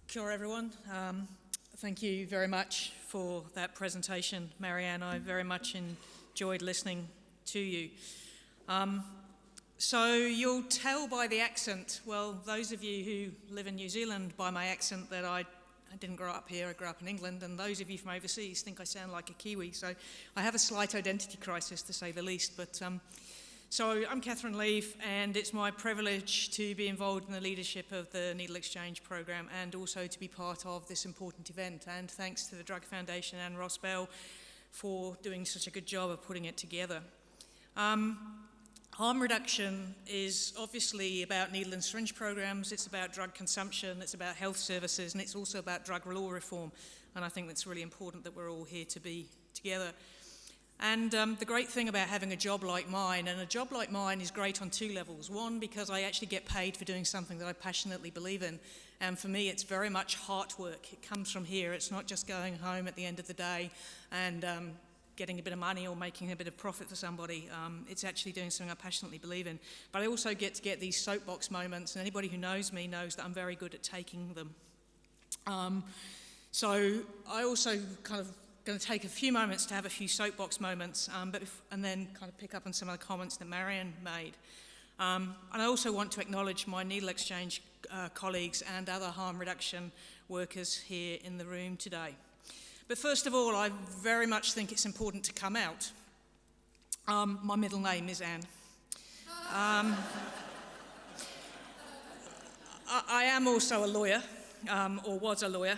Kia ora everyone. Thank you very much for that presentation, Marianne. I very much enjoyed listening to you. So you'll tell by the accent, well, those of you who live in New Zealand by my accent that I didn't grow up here, I grew up in England, and those of you from overseas think I sound like a Kiwi, so I have a slight identity crisis to say the least. But so I'm Kathryn Leafe, and it's my privilege to be involved in the leadership of the Needle Exchange Programme and also to be part of this important event. And thanks to the Drug Foundation and Ross Bell for doing such a good job of putting it together. Harm reduction is obviously about needle and syringe programs, it's about drug consumption, it's about health services, and it's also about drug law reform. And I think that's really important that we're all here to be together. And the great thing about having a job like mine, and a job like mine is great on two levels. One, because I actually get paid for doing something that I passionately believe in. And for me, it's very much heart work. It comes from here. It's not just going home at the end of the day and getting a bit of money or making a bit of profit for somebody. It's actually doing something I passionately believe in. But I also get to get these soapbox moments, and anybody who knows me knows that I'm very good at taking them. So I also kind of going to take a few moments to have a few soapbox moments, and then kind of pick up on some of the comments that Marianne made. And I also want to acknowledge my Needle Exchange colleagues and other harm reduction workers here in the room today. But first of all, I very much think it's important to come out. My middle name is Anne. I am also a lawyer, or was a lawyer.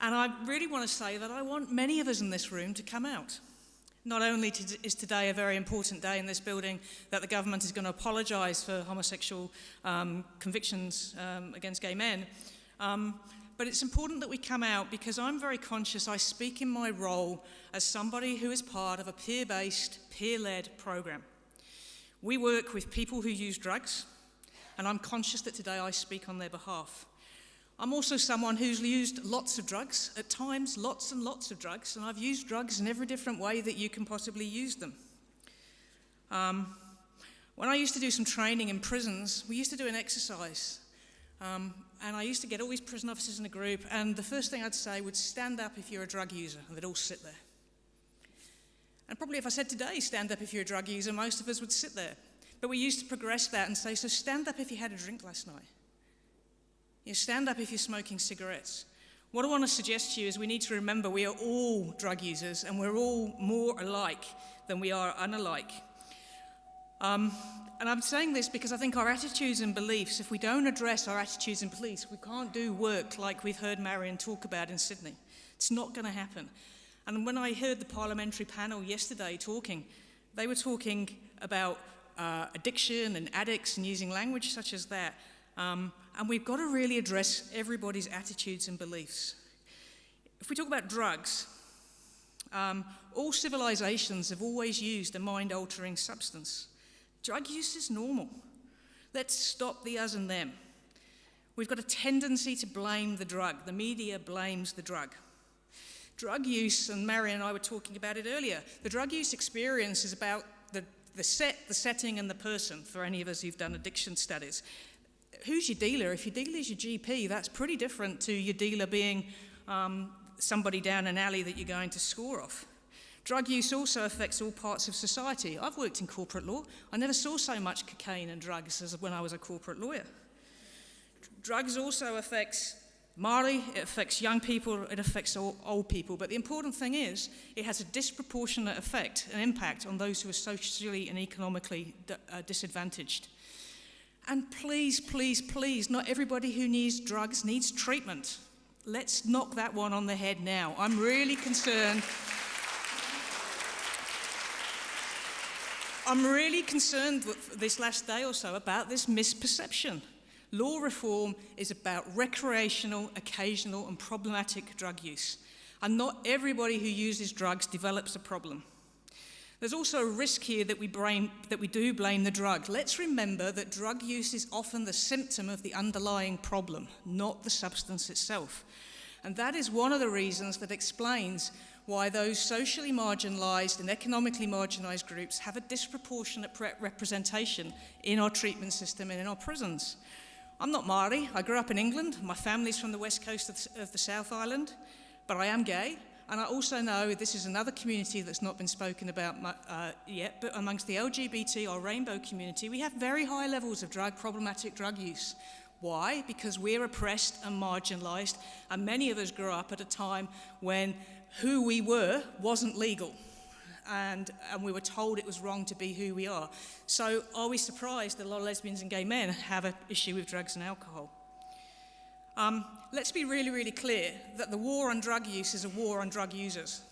And I really want to say that I want many of us in this room to come out. Not only is today a very important day in this building that the government is going to apologise for homosexual convictions against gay men, but it's important that we come out because I'm very conscious I speak in my role as somebody who is part of a peer-based, peer-led program. We work with people who use drugs, and I'm conscious that today I speak on their behalf. I'm also someone who's used lots of drugs, at times lots and lots of drugs, and I've used drugs in every different way that you can possibly use them. When I used to do some training in prisons, we used to do an exercise, and I used to get all these prison officers in a group, and the first thing I'd say would stand up if you're a drug user, and they'd all sit there. And probably if I said today, stand up if you're a drug user, most of us would sit there. But we used to progress that and say, so stand up if you had a drink last night. You stand up if you're smoking cigarettes. What I want to suggest to you is we need to remember we are all drug users and we're all more alike than we are unalike. And I'm saying this because I think our attitudes and beliefs, if we don't address our attitudes and beliefs, we can't do work like we've heard Marianne talk about in Sydney. It's not going to happen. And when I heard the parliamentary panel yesterday talking, they were talking about addiction and addicts and using language such as that. And we've got to really address everybody's attitudes and beliefs. If we talk about drugs, all civilizations have always used a mind-altering substance. Drug use is normal. Let's stop the us and them. We've got a tendency to blame the drug. The media blames the drug. Drug use, and Marianne and I were talking about it earlier, the drug use experience is about the setting and the person, for any of us who've done addiction studies. Who's your dealer? If your dealer is your GP, that's pretty different to your dealer being somebody down an alley that you're going to score off. Drug use also affects all parts of society. I've worked in corporate law. I never saw so much cocaine and drugs as when I was a corporate lawyer. Drugs also affects Māori, it affects young people, it affects old people. But the important thing is, it has a disproportionate effect, an impact on those who are socially and economically disadvantaged. And please, please, please, not everybody who needs drugs needs treatment. Let's knock that one on the head now. I'm really concerned. I'm really concerned with this last day or so about this misperception. Law reform is about recreational, occasional, and problematic drug use. And not everybody who uses drugs develops a problem. There's also a risk here that we do blame the drug. Let's remember that drug use is often the symptom of the underlying problem, not the substance itself. And that is one of the reasons that explains why those socially marginalised and economically marginalised groups have a disproportionate representation in our treatment system and in our prisons. I'm not Māori. I grew up in England. My family's from the west coast of the South Island, but I am gay. And I also know this is another community that's not been spoken about yet, but amongst the LGBT or rainbow community, we have very high levels of problematic drug use. Why? Because we're oppressed and marginalised, and many of us grew up at a time when who we were wasn't legal. And we were told it was wrong to be who we are. So are we surprised that a lot of lesbians and gay men have an issue with drugs and alcohol? Let's be really, really clear that the war on drug use is a war on drug users.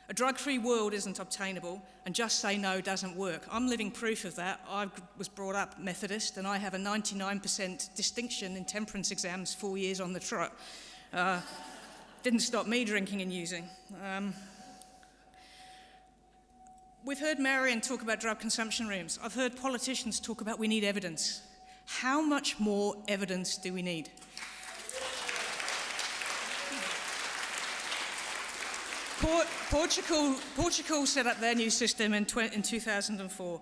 A drug-free world isn't obtainable, and just say no doesn't work. I'm living proof of that. I was brought up Methodist, and I have a 99% distinction in temperance exams 4 years on the trot. Didn't stop me drinking and using. We've heard Marianne talk about drug consumption rooms. I've heard politicians talk about we need evidence. How much more evidence do we need? Portugal set up their new system in 2004.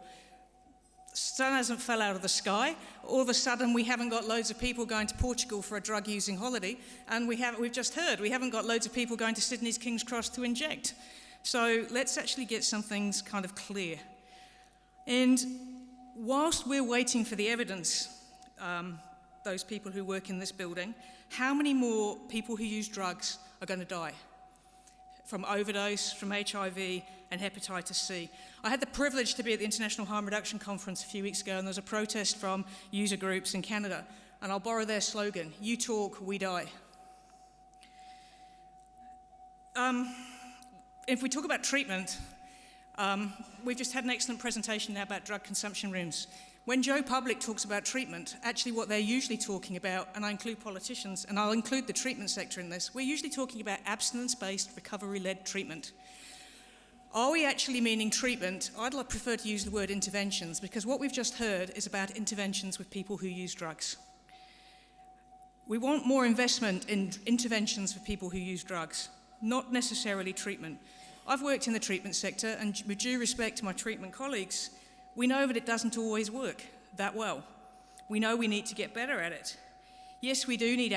The sun hasn't fell out of the sky. All of a sudden, we haven't got loads of people going to Portugal for a drug-using holiday, and we've just heard we haven't got loads of people going to Sydney's King's Cross to inject. So let's actually get some things kind of clear. And whilst we're waiting for the evidence, those people who work in this building, how many more people who use drugs are going to die from overdose, from HIV and hepatitis C? I had the privilege to be at the International Harm Reduction Conference a few weeks ago, and there was a protest from user groups in Canada, and I'll borrow their slogan: "You talk, we die." If we talk about treatment, we've just had an excellent presentation now about drug consumption rooms. When Joe Public talks about treatment, actually what they're usually talking about, and I include politicians, and I'll include the treatment sector in this, we're usually talking about abstinence-based, recovery-led treatment. Are we actually meaning treatment? I'd prefer to use the word interventions, because what we've just heard is about interventions with people who use drugs. We want more investment in interventions for people who use drugs, not necessarily treatment. I've worked in the treatment sector, and with due respect to my treatment colleagues, we know that it doesn't always work that well. We know we need to get better at it. Yes, we do need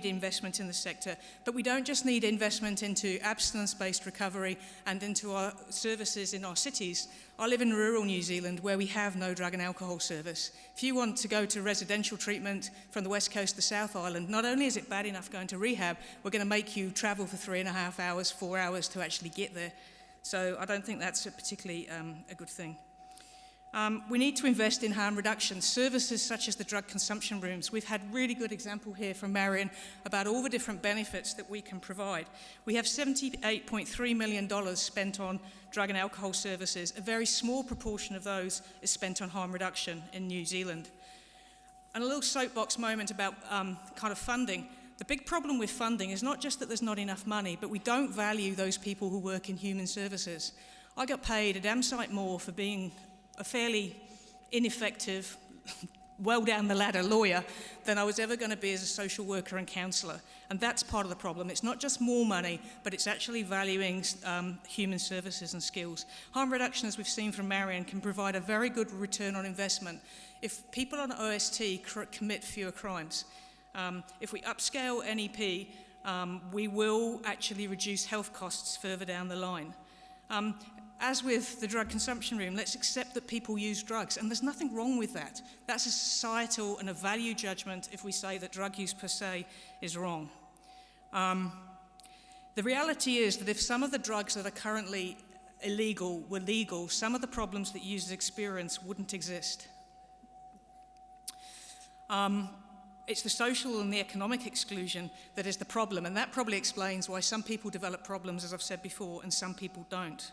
investment in the sector, but we don't just need investment into abstinence-based recovery and into our services in our cities. I live in rural New Zealand where we have no drug and alcohol service. If you want to go to residential treatment from the west coast to the South Island, not only is it bad enough going to rehab, we're going to make you travel for 3.5 hours, 4 hours to actually get there. So I don't think that's particularly a good thing. We need to invest in harm reduction, services such as the drug consumption rooms. We've had really good example here from Marianne about all the different benefits that we can provide. We have $78.3 million spent on drug and alcohol services. A very small proportion of those is spent on harm reduction in New Zealand. And a little soapbox moment about kind of funding. The big problem with funding is not just that there's not enough money, but we don't value those people who work in human services. I got paid a damn sight more for being a fairly ineffective, well down the ladder lawyer than I was ever going to be as a social worker and counsellor. And that's part of the problem. It's not just more money, but it's actually valuing human services and skills. Harm reduction, as we've seen from Marianne, can provide a very good return on investment if people on OST commit fewer crimes. If we upscale NEP, we will actually reduce health costs further down the line. As with the drug consumption room, let's accept that people use drugs, and there's nothing wrong with that. That's a societal and a value judgment if we say that drug use per se is wrong. The reality is that if some of the drugs that are currently illegal were legal, some of the problems that users experience wouldn't exist. It's the social and the economic exclusion that is the problem, and that probably explains why some people develop problems, as I've said before, and some people don't.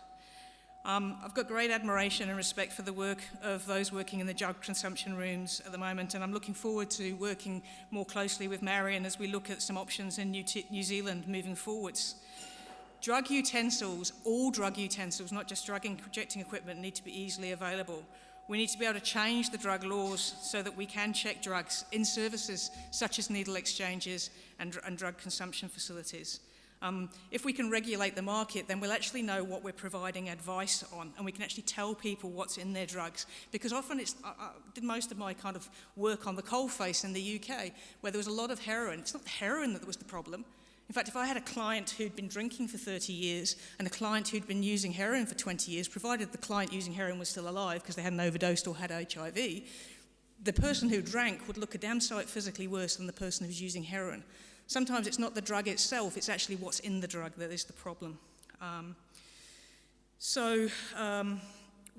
I've got great admiration and respect for the work of those working in the drug consumption rooms at the moment, and I'm looking forward to working more closely with Marianne as we look at some options in New Zealand moving forwards. Drug utensils, all drug utensils, not just drug injecting equipment, need to be easily available. We need to be able to change the drug laws so that we can check drugs in services such as needle exchanges and drug consumption facilities. If we can regulate the market, then we'll actually know what we're providing advice on, and we can actually tell people what's in their drugs. Because often I did most of my kind of work on the coalface in the UK, where there was a lot of heroin. It's not the heroin that was the problem. In fact, if I had a client who'd been drinking for 30 years and a client who'd been using heroin for 20 years, provided the client using heroin was still alive because they hadn't overdosed or had HIV, the person who drank would look a damn sight physically worse than the person who's using heroin. Sometimes it's not the drug itself, it's actually what's in the drug that is the problem.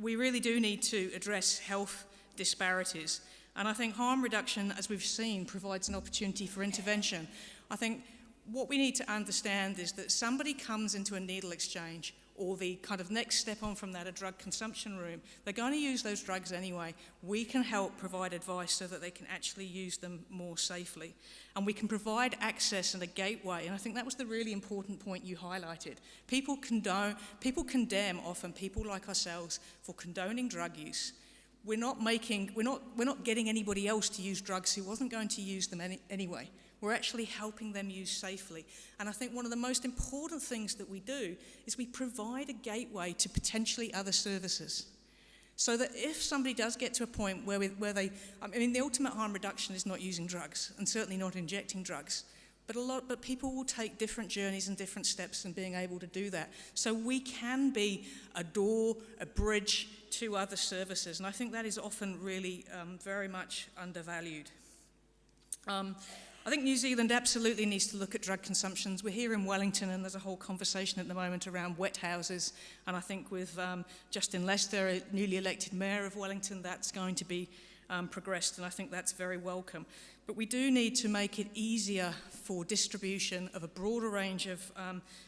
We really do need to address health disparities. And I think harm reduction, as we've seen, provides an opportunity for intervention. I think what we need to understand is that somebody comes into a needle exchange, or the kind of next step on from that, a drug consumption room, they're going to use those drugs anyway. We can help provide advice so that they can actually use them more safely. And we can provide access and a gateway, and I think that was the really important point you highlighted. People condemn often people like ourselves for condoning drug use. We're not getting anybody else to use drugs who wasn't going to use them anyway. We're actually helping them use safely. And I think one of the most important things that we do is we provide a gateway to potentially other services. So that if somebody does get to a point where the ultimate harm reduction is not using drugs, and certainly not injecting drugs. But people will take different journeys and different steps in being able to do that. So we can be a door, a bridge to other services. And I think that is often really very much undervalued. I think New Zealand absolutely needs to look at drug consumptions. We're here in Wellington, and there's a whole conversation at the moment around wet houses. And I think with Justin Lester, a newly elected mayor of Wellington, that's going to be progressed, and I think that's very welcome. But we do need to make it easier for distribution of a broader range of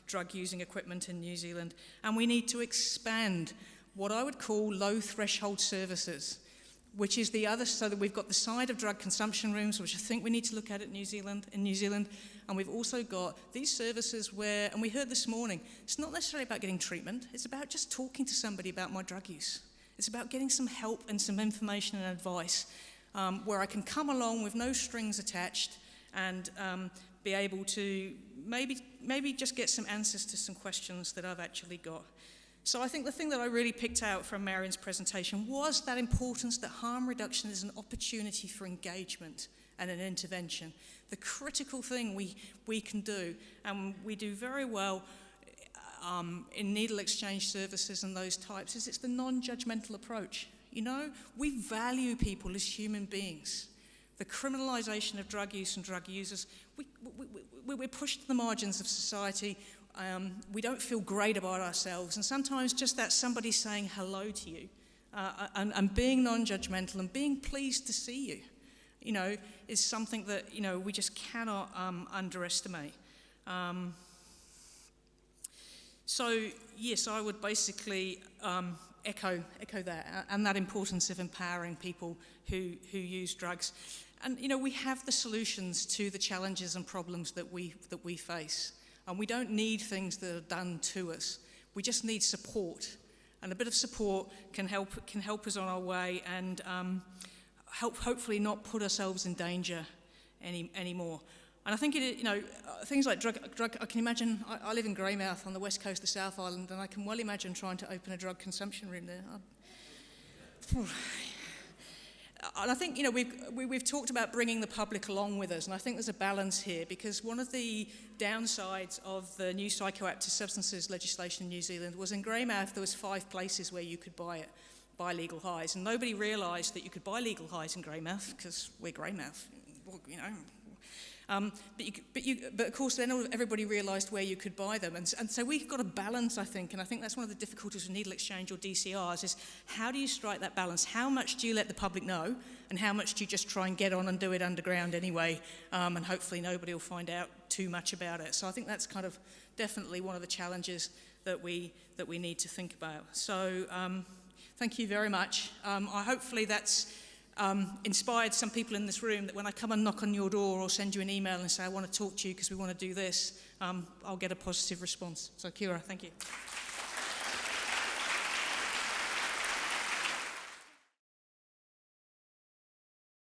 drug-using equipment in New Zealand, and we need to expand what I would call low-threshold services, which is the other, so that we've got the side of drug consumption rooms, which I think we need to look at in New Zealand, and we've also got these services where, and we heard this morning, it's not necessarily about getting treatment, it's about just talking to somebody about my drug use. It's about getting some help and some information and advice where I can come along with no strings attached and be able to maybe just get some answers to some questions that I've actually got. So I think the thing that I really picked out from Marianne's presentation was that importance that harm reduction is an opportunity for engagement and an intervention. The critical thing we can do, and we do very well in needle exchange services and those types, is it's the non-judgmental approach. You know, we value people as human beings. The criminalisation of drug use and drug users, we're pushed to the margins of society. We don't feel great about ourselves, and sometimes just that somebody saying hello to you and being non-judgmental and being pleased to see you, you know, is something that, you know, we just cannot underestimate. So yes, I would basically echo that and that importance of empowering people who use drugs. And you know, we have the solutions to the challenges and problems that we face. And we don't need things that are done to us. We just need support, and a bit of support can help us on our way and hopefully not put ourselves in danger anymore. And I think things like drug. I can imagine. I live in Greymouth on the west coast of South Island, and I can well imagine trying to open a drug consumption room there. And I think, you know, we've talked about bringing the public along with us, and I think there's a balance here, because one of the downsides of the new psychoactive substances legislation in New Zealand was in Greymouth there was 5 places where you could buy legal highs, and nobody realised that you could buy legal highs in Greymouth because we're Greymouth, you know. But of course, then everybody realised where you could buy them, and so we've got a balance, I think, and I think that's one of the difficulties with needle exchange or DCRs is how do you strike that balance? How much do you let the public know, and how much do you just try and get on and do it underground anyway, and hopefully nobody will find out too much about it? So I think that's kind of definitely one of the challenges that we need to think about. So thank you very much. Hopefully that's inspired some people in this room that when I come and knock on your door or send you an email and say I want to talk to you because we want to do this, I'll get a positive response. So Kira, thank you.